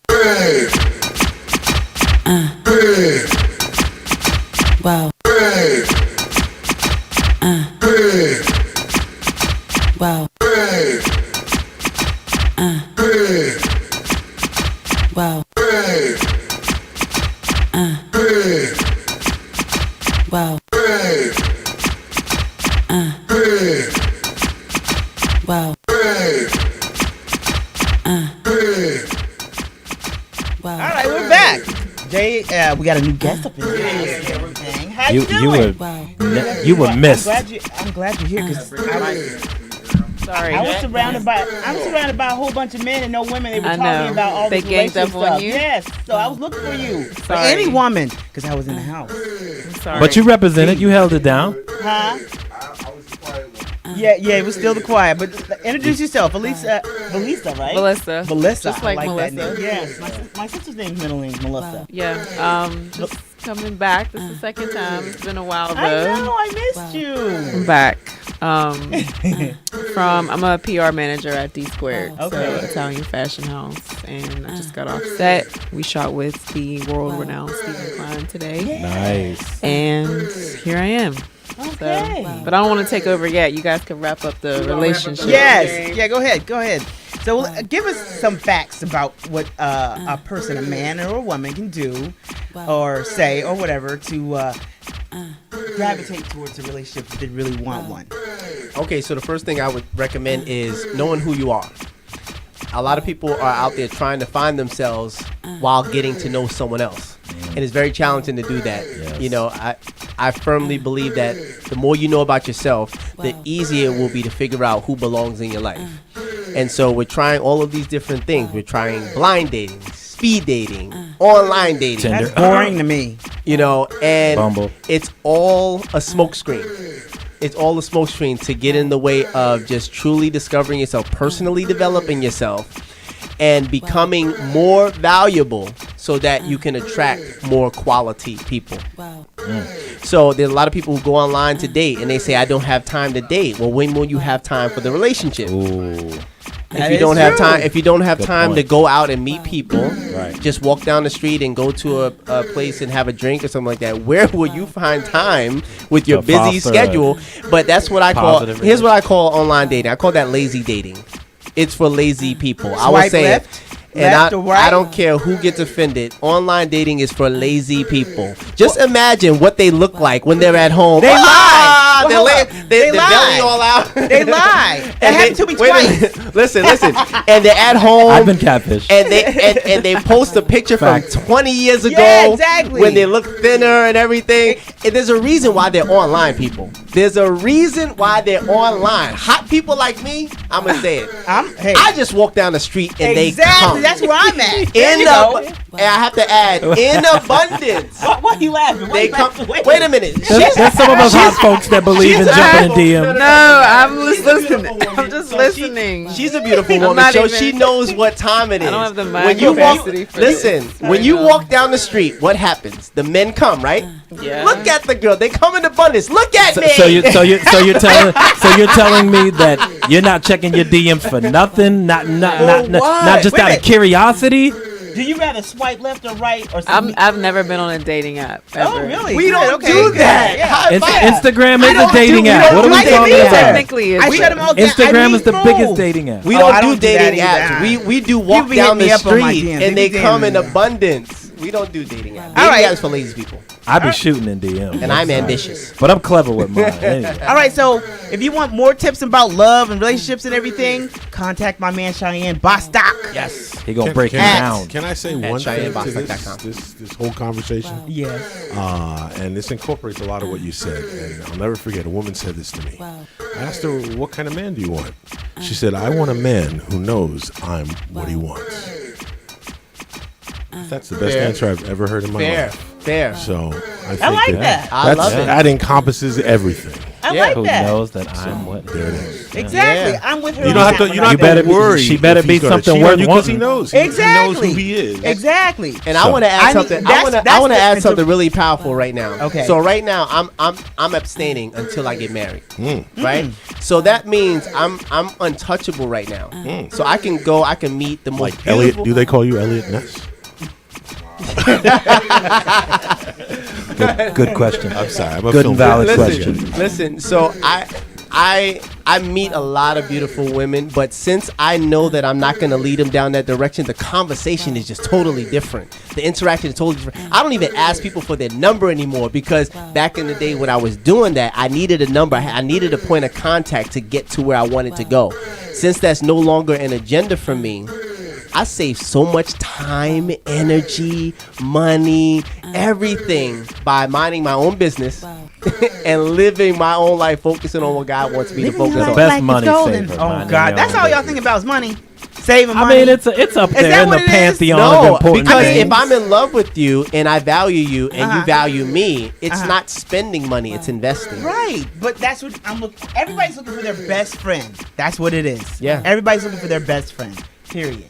Wow. Wow. Wow. Jay, we got a new guest up in here. How you doing? You were missed. I'm glad you're here because Sorry. I was surrounded by a whole bunch of men and no women. They were talking about all They this ganged up relationship on stuff. you? Yes. So I was looking for you. For Sorry. any woman, because I was in the house. I'm sorry. But you represented. You held it down. Huh? Yeah, it was still the quiet. But introduce yourself, Velissa, right? Velissa. Velissa. Just like I like that Melissa. name. Yes, my sister's middle name is Melissa. Yeah. Just coming back. This is the second time. It's been a while though. I know, I missed you. I'm back. I'm a PR manager at D Squared, so Italian fashion house, and I just got off set. We shot with the world-renowned Stephen Klein today. Nice. And here I am. Okay. So, but I don't want to take over yet. You guys can wrap up the relationship. Yes. Yeah, go ahead. So give us some facts about what a person, a man or a woman, can do or say or whatever to gravitate towards a relationship if they really want one. Okay, so the first thing I would recommend is knowing who you are. A lot of people are out there trying to find themselves while getting to know someone else. And it's very challenging to do that. Yes. You know, I firmly believe that the more you know about yourself, the easier it will be to figure out who belongs in your life. And so we're trying all of these different things. We're trying blind dating, speed dating, online dating. Tinder. That's boring to me. You know, and Bumble. it's all a smokescreen. It's all a smokescreen to get in the way of just truly discovering yourself, personally developing yourself, and becoming more valuable so that you can attract more quality people. So there's a lot of people who go online to date and they say, I don't have time to date. Well, when will you have time for the relationship? Ooh. If you don't have time, Good to point. go out and meet people, Right. just walk down the street and go to a place and have a drink or something like that. Where will you find time with your To busy foster schedule? But that's what I call. positive Here's what I call online dating. I call that lazy dating. It's for lazy people. I would Swipe say left, it. And left or right? I don't care who gets offended. Online dating is for lazy people. Just imagine what they look like when they're at home. They lie. They're Well, their lie. belly all out. They lie. That happened to me wait a twice. minute. Listen. And they're at home. I've been catfished. And they post a picture Fact. from 20 years ago. Yeah, exactly. When they look thinner and everything. And there's a reason why they're online, people. There's a reason why they're online. Hot people like me, I'm gonna say it. Hey. I just walk down the street and they Exactly. come. That's where I'm at. There In you go. and I have to add, in abundance. Why are you laughing? Why They you come. laughing? Wait a minute. There's some of us hot folks that believe in jumping in DM. No, I'm just listening. I'm just listening. She's a beautiful I'm woman, not so even- she knows what time it is. I don't have the mind when you walk, capacity for listen, this. when you walk down the street, what happens? The men come, right? Yeah. Look at the girl. They come in abundance. Look at me. So you're telling me that you're not checking your DMs for nothing, not just Wait a out of minute. curiosity. Do you rather swipe left or right or I've something? never been on a dating app ever. Oh, really? We Good, don't okay, do good. that. Yeah. High five. Instagram is don't a dating do- we app. don't What are do we dating talking apps. about? Technically, it's I shut them all down. I Instagram read is the through. biggest dating app. We Oh, don't I do don't do dating that apps. either. We do walk People down hit me the up on my street DMs. and They they be come in DMing me. abundance. We don't do dating apps. All Dating right. apps is for lazy people. I be shooting in DM, And I'm ambitious. but I'm clever with mine. Anyway. All right, so if you want more tips about love and relationships and everything, contact my man Cheyenne Bostock. Yes. He gonna break it down. Can I say At one thing to CheyenneBostock.com. this whole conversation? Yes. And this incorporates a lot of what you said. And I'll never forget, a woman said this to me. I asked her, what kind of man do you want? She said, I want a man who knows I'm what he wants. That's the best Fair. answer I've ever heard in my Fair. life. Fair. So I think like that. I love it. that encompasses everything. I Yeah. like Who that. knows that I'm what? There it is. Exactly. Yeah. I'm with her. You on don't have that to. You one. don't You have better to be- worry. she better if be he's gonna something cheat worth on you 'cause he wanting. knows. Exactly. He knows who he is. Exactly. And I So- want to add something. I want to that's add the- something really powerful right now. Okay. So right now I'm abstaining until I get married. Mm. Right. So that means I'm untouchable right now. So I can go. I can meet the most Like Elliot, beautiful. do they call you Elliot Ness? Good question. I'm sorry. I'm a Good film and valid guy. question. Listen. So I meet a lot of beautiful women, but since I know that I'm not going to lead them down that direction, the conversation is just totally different. The interaction is totally different. I don't even ask people for their number anymore because back in the day when I was doing that, I needed a number. I needed a point of contact to get to where I wanted to go. Since that's no longer an agenda for me, I save so much time, energy, money, everything by minding my own business and living my own life, focusing on what God wants me to focus on. Best money saver. Oh God, that's all y'all think about is money. Saving money. I mean, it's up there in the pantheon of No, important because things. if I'm in love with you and I value you and you value me, it's not spending money, it's investing. Right, but that's what I'm looking. Everybody's looking for their best friend. That's what it is. Yeah. Everybody's looking for their best friend. Period.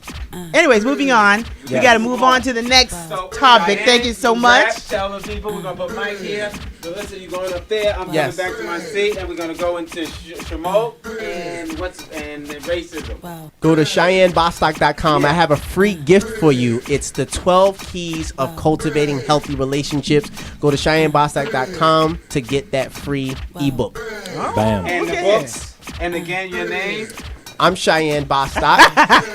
Anyways, moving on. We got to move on to the next topic. Thank you so much. Tell the people we're gonna put Mike here. Velissa, you going up there? I'm Yes. coming back to my seat, and we're gonna go into Shamo and racism. Go to CheyenneBostock.com. I have a free gift for you. It's the 12 keys of cultivating healthy relationships. Go to CheyenneBostock.com to get that free ebook. Bam. And the books. And again, your name. I'm Cheyenne Bostock.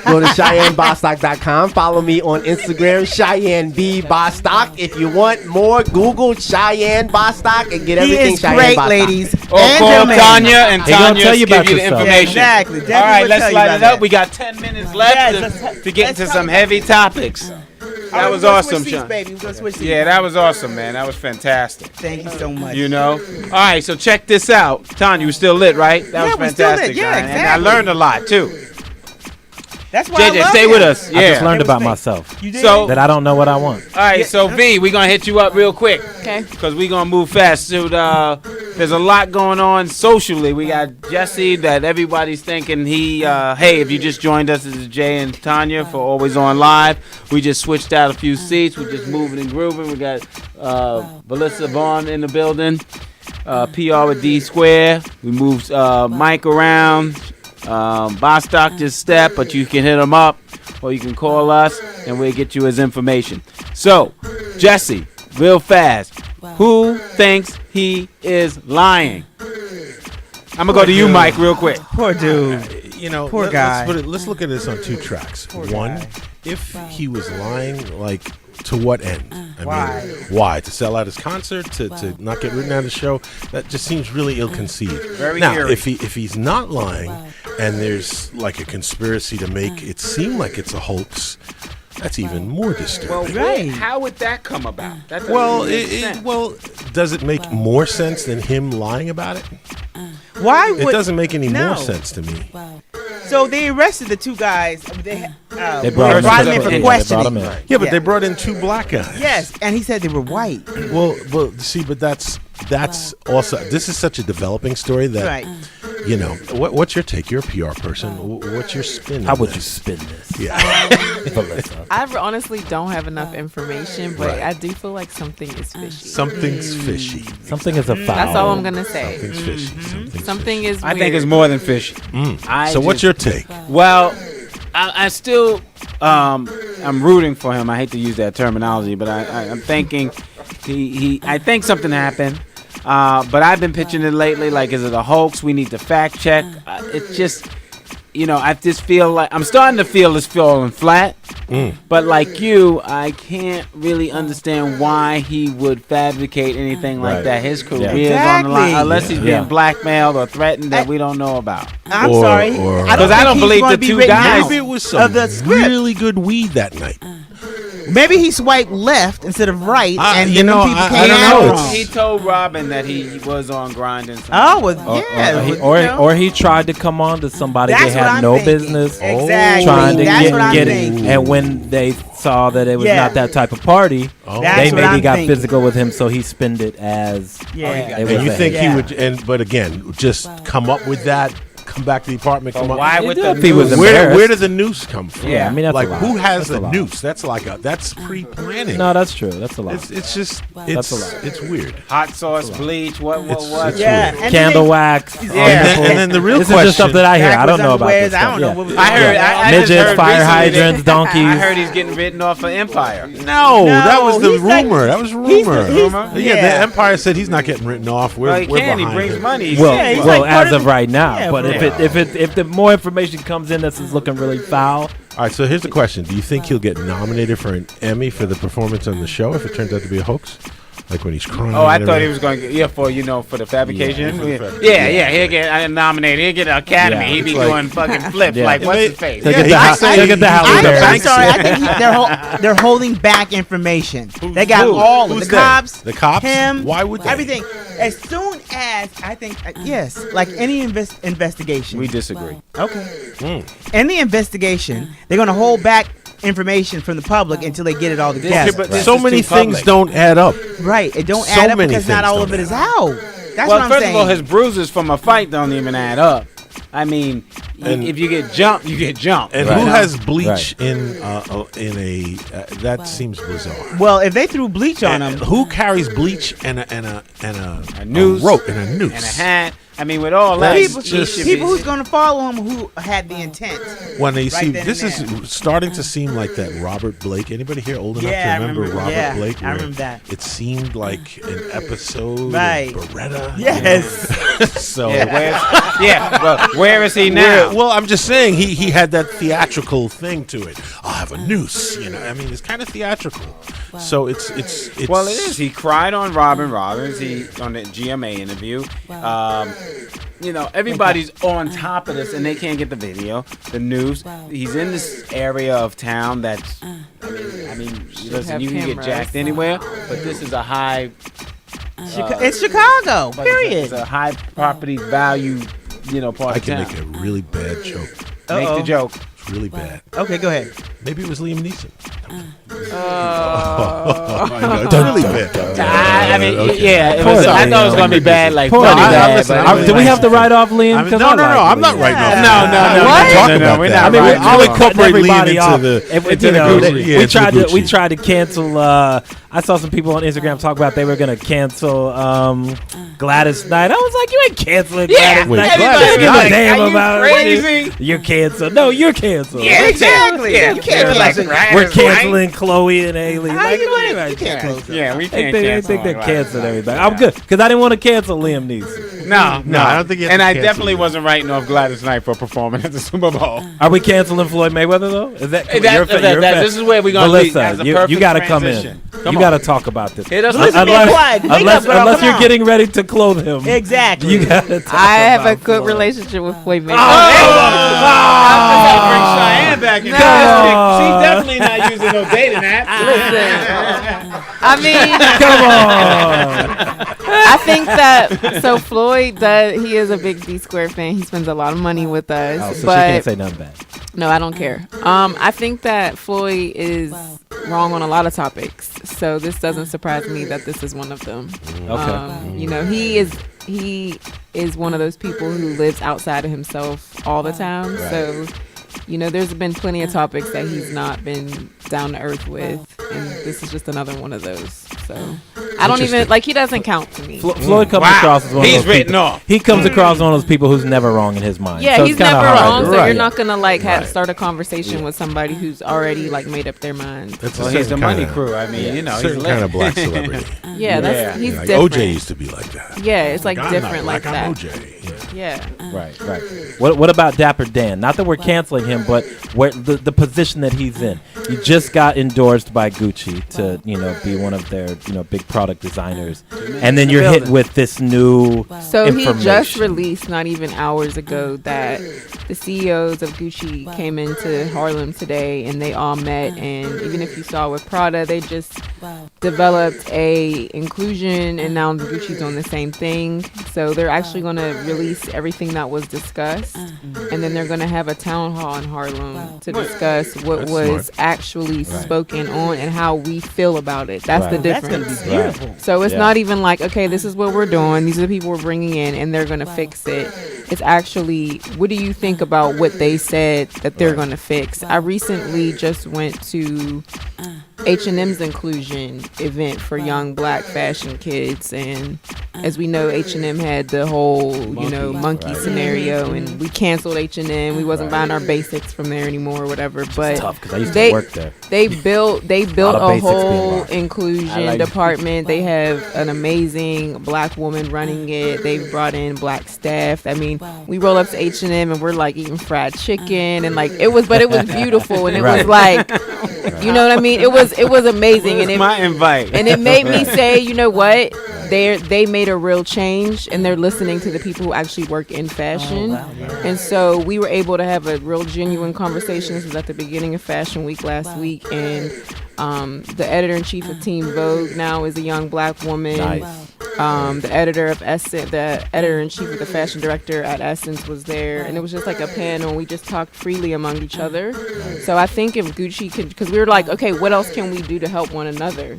Go to CheyenneBostock.com. Follow me on Instagram, Cheyenne B. Bostock. If you want more, Google Cheyenne Bostock and get He everything is Cheyenne great, Bostock. ladies. Or and call gentlemen. Tanya, and He gonna Tanya tell you give about you the yourself. information. Exactly. All right, will let's tell you light about it that. up. We got 10 minutes left Yes, to get let's into talk some about heavy topics. All right, That was we're gonna awesome, switch seats, Sean. baby. We're gonna switch seats. Yeah, that was awesome, man. That was fantastic. Thank you so much. You know? All right, so check this out. Tanya, you still lit, right? That was we're still lit. fantastic. Yeah, man. And I exactly. learned a lot, too. That's why I JJ, love stay him. with us. Yeah. I just learned It was about great. myself. You did? So- That I don't know what I want. All right, so V, we're going to hit you up real quick. Okay. Because we're going to move fast. So, there's a lot going on socially. We got Jesse that everybody's thinking hey, if you just joined us, this is Jay and Tanya for Always On Live. We just switched out a few seats. We're just moving and grooving. We got Velissa, Vaughn in the building. PR with D Square. We moved Mike around. Bostock just stepped, but you can hit him up or you can call us and we'll get you his information. So, Jesse, real fast, who thinks he is lying? I'm going to go to you, Mike, real quick. Poor dude. You know, Poor guy. Let's look at this on two tracks. One, guy. if he was lying, like, to what end? I Why? mean, why? To sell out his concert? To not get written out of the show? That just seems really ill-conceived. Very now, eerie. if he's not lying, and there's like a conspiracy to make it seem like it's a hoax, that's even more disturbing. Right. How would that come about? That doesn't Well, make sense. does it make more sense than him lying about it? Why would It doesn't make any No. more sense to me. So they arrested the two guys. They brought brought him him in in. for Yeah, they questioning. brought him in. Yeah, but Yeah. they brought in two black guys. Yes, and he said they were white. Well, see, but that's also, this is such a developing story that, Right. you know, what's your take? You're a PR person. What's your spin? How on would you this? spin this? Yeah. Velissa? I honestly don't have enough information, but Right. I do feel like something is fishy. Something's fishy. Something is a foul. That's all I'm gonna say. Something's fishy. Something is. I think weird. it's more than fishy. So what's your take? Well, I still, I'm rooting for him. I hate to use that terminology, but I'm thinking I think something happened. But I've been pitching it lately. Like, is it a hoax? We need to fact check. It's just, I just feel like I'm starting to feel it's falling flat. But like you, I can't really understand why he would fabricate anything like Right. that. His career Yeah. is on the line, Exactly. unless he's Yeah. being blackmailed or threatened that we don't know about. I'm Or- sorry. or- I Because I think don't he's believe gonna the be two written guys- out Maybe it was of some the script. really good weed that night. Maybe he swiped left instead of right, and you then know, people I came don't out know. wrong. He told Robin that he was on grinding. Oh, well, yeah. Or he tried to come on to somebody That's they what had I'm no thinking. business Exactly. trying to That's what I'm get thinking. it. And when they saw that it was Yeah. not that type of party, That's they what maybe I'm got thinking. physical with him, so he spinned it as Yeah. it was And you a think hate. he Yeah. would? But again, just come up with that. Come back to the apartment. Come up. Why would the If he was news- embarrassed. Where did the noose come from? Yeah, I mean, that's like a lot. who has That's a a lot. noose? That's pre-planning. No, that's true. That's a lot. It's just That's a lot. it's weird. hot sauce, bleach, what? It's Yeah, weird. and Candle then wax. Yeah. And then the real This question. is just stuff that I hear. I don't know about backwards this underwears, I don't know stuff. what was I heard. I just Midgets, heard fire recently hydrants, that- donkeys. I heard he's getting written off for Empire. No, that was the he's like- rumor. That was he's- rumor. he's- Yeah, yeah. the Empire said he's not getting written off. We're, Well, he we're can. He behind brings him. money. Well, Yeah, he's well, like part as of of the- right now. Yeah, But yeah. if the more information comes in that's looking really foul, All right, so here's the question: do you think he'll get nominated for an Emmy for the performance on the show if it turns out to be a hoax? Like when he's crying. Oh, I and thought he everything. was going to get, for the fabrication. Yeah, for the Yeah, he'll get nominated. He'll get an Academy. Yeah, He'd be it's like- doing fucking flips. Yeah. Like, what's They- his face? Look Yeah, at the I house. say Look at the he- house. I- I'm Barry sorry. I think they're holding back information. They got all of Who's the they? cops. The cops? Him. Why would they? Everything. As soon as I think yes, like any investigation. We disagree. Okay. Any investigation, they're gonna hold back information from the public until they get it all together. but this So is many too things public. don't add up. Right. It don't So add up many because not things all of don't it is add out. That's Well, what I'm first saying. of all, his bruises from a fight don't even add up. I mean, And- if you get jumped, you get jumped. And Right. who has bleach Right. in a? That seems bizarre. well, if they threw bleach on him, Who carries bleach and a noose. rope and a noose? and a hat. I mean, with all that, That's people who's gonna follow him who had the intent. When they see then this and is starting to seem like that Robert Blake. Anybody here old enough Yeah, I to remember remember- Robert yeah, Blake? I where remember that. It seemed like an episode Right. of Beretta. Yes. So where is he now? well, I'm just saying he had that theatrical thing to it. I'll have a noose, I mean, it's kind of theatrical. So it's Well, it is. He cried on Robin Robbins. He on the GMA interview. Everybody's on top of this, and they can't get the video, the news. He's in this area of town that's. I mean, listen, have you can get cameras. jacked anywhere, but this is a high. It's Chicago. Period. It's a high property value, part I of can town. make a really bad joke. Make the joke. It's really bad. Okay, go ahead. Maybe it was Liam Neeson. I know, it's really bad. I mean, Okay. yeah. Of course I thought it was gonna be bad, like Poor funny Liam. bad. listen, but I- anyway. Do we have to write off Liam? I mean, 'Cause no, I no, like no. I'm not Liam. writing off. No, Liam. no, I'm no, not no, talking no, about we're that. not I mean, writing I'll off. incorporate Liam Everybody into off. the. If, yeah, we into tried the to Gucci. cancel. I saw some people on Instagram talk about they were gonna cancel Gladys Knight. I was like, you ain't canceling Gladys Wait, Knight. Gladys I don't give a Knight? damn Are you about crazy? it. You're canceled. No, you're canceled. Yeah, exactly. You can't cancel. We're canceling Chloe and Haley. How Like, you what doing? do You can't close them. Yeah, we I can't think cancel. they Gladys canceled Knight. everybody. I'm good because I didn't want to cancel Liam Neeson. No, I don't think you have And to I cancel definitely him. wasn't writing off Gladys Knight for performing at the Super Bowl. Are we canceling Floyd Mayweather though? Is that This is where we're gonna lead as a Melissa, you perfect got to come transition. in. Come You on. got to talk about this. Hit us Listen, with be quiet. Wake Unless up, girl. unless Come you're on. getting ready to clothe him. Exactly. You got to talk I have a about good Floyd. relationship with Floyd Mayweather. Bring Cheyenne back in. Come on. She's definitely not using no dating app. I mean, Come on. I think that Floyd he is a big D Square fan. He spends a lot of money with us, Oh, so she but can't say nothing bad. no, I don't care. I think that Floyd is wrong on a lot of topics, so this doesn't surprise me that this is one of them. Okay. He is one of those people who lives outside of himself all the time. Right. So, there's been plenty of topics that he's not been down to earth with, and this is just another one of those. So, I don't even he doesn't count to me. Floyd comes across as one of He's those written people. off. He comes across as one of those people who's never wrong in his mind. Yeah, So he's it's kinda never hard. wrong. So Right. you're not gonna Right. start a conversation with somebody who's already made up their mind. That's Well, a he's the certain money kinda- crew. I mean, he's certain lit. kind of black celebrity. Yeah, he's Like different. OJ used to be like that. Yeah, it's I'm different not like black, I'm that. OJ. Yeah. Right. What about Dapper Dan? Not that we're canceling him, but where the position that he's in. He just got endorsed by Gucci to be one of their big product designers, and then you're hit with this new So he just information. released not even hours ago that the CEOs of Gucci came into Harlem today and they all met, and even if you saw with Prada, they just developed a inclusion, and now Gucci's on the same thing. So they're actually going to release everything that was discussed, and then they're going to have a town hall in Harlem to discuss what That's was smart. actually spoken on and how we feel about it. That's the Right. That's gonna difference. be beautiful. So it's Yeah. not even like, okay, this is what we're doing. These are the people we're bringing in, and they're going to fix it. It's actually, what do you think about what they said that they're going to fix? I recently just went to H&M's inclusion event for young black fashion kids, and as we know, H&M had the whole, monkey scenario, and we canceled H&M. We wasn't buying our basics from there anymore or whatever. But It's tough because I used to work there. They built Lot of a basics being whole lost. inclusion department. They have an amazing black woman running it. They've brought in black staff. I mean, we roll up to H&M and we're like eating fried chicken and like it was beautiful and it was like, you know what I mean? It was amazing and my invite. and it made me say, you know what? They made a real change and they're listening to the people who actually work in fashion. And so we were able to have a real genuine conversation. This was at the beginning of Fashion Week last week, and the editor-in-chief of Teen Vogue now is a young black woman. Nice. The editor of Essence, the editor-in-chief of the fashion director at Essence was there, and it was just like a panel, and we just talked freely among each other. So I think if Gucci could, because we were like, okay, what else can we do to help one another?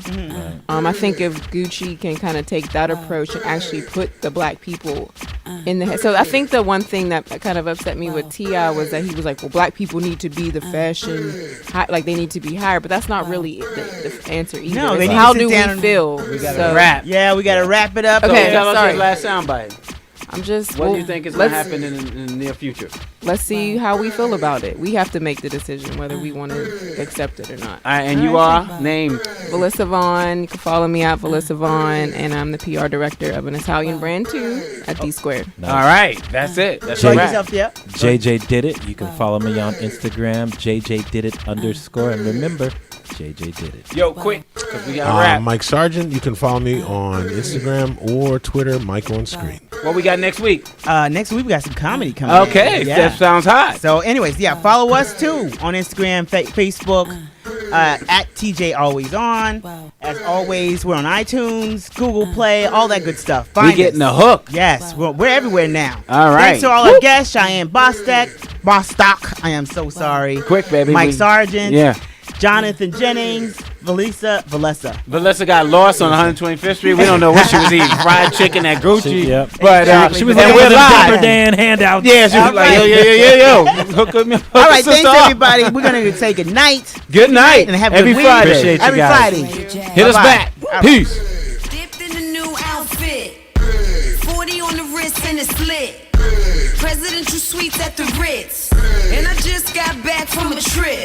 I think if Gucci can kind of take that approach and actually put the black people in the head. So I think the one thing that kind of upset me with T.I. was that he was like, well, black people need to be the fashion, like they need to be higher, but that's not really the answer either. No, they It's need how to do sit down we and- feel? We got So- to rap. Yeah, we got to wrap it up. Okay, Tell us sorry. your last soundbite. I'm just. What do well, you think is going to let's- happen in the near future? Let's see how we feel about it. We have to make the decision whether we want to accept it or not. All right, and you are named. Velissa Vaughn. You can follow me at Velissa Vaughn, and I'm the PR director of an Italian brand too at D Squared. Nice. All right, that's it. That's Show a wrap. yourself, yeah. JJ did it. You can follow me on Instagram, JJ did it _ and remember, JJ did it. Yo, quick, because we got to wrap. Mike Sargent. You can follow me on Instagram or Twitter, Mike on Screen. What we got next week? Next week we got some comedy coming. Okay, in. that sounds hot. So, anyways, yeah, follow us too on Instagram, Facebook, at TJ Always On. As always, we're on iTunes, Google Play, all that good stuff. Find We getting us. the hook. Yes, we're everywhere now. All right. Thanks to all our guests, Cheyenne Bostock. I am so sorry. Quick, baby. Mike Sargent. Yeah. Jonathan Jennings, Velissa. Velissa got lost on 125th Street. We don't know what she was eating. Fried chicken at Gucci. Yep. But Exactly. she was And in we're with live. Dapper Dan handouts. Yeah, she was like, yo. Hook me up. All right, sister thanks up. everybody. We're gonna say good night Good night. and have a Every good week. Friday. Appreciate you Every guys. Friday. Hit us Bye-bye. back. All right. Peace. Dipped in a new outfit. 40 on the wrist and it's lit. Presidential suites at the Ritz. And I just got back from a trip.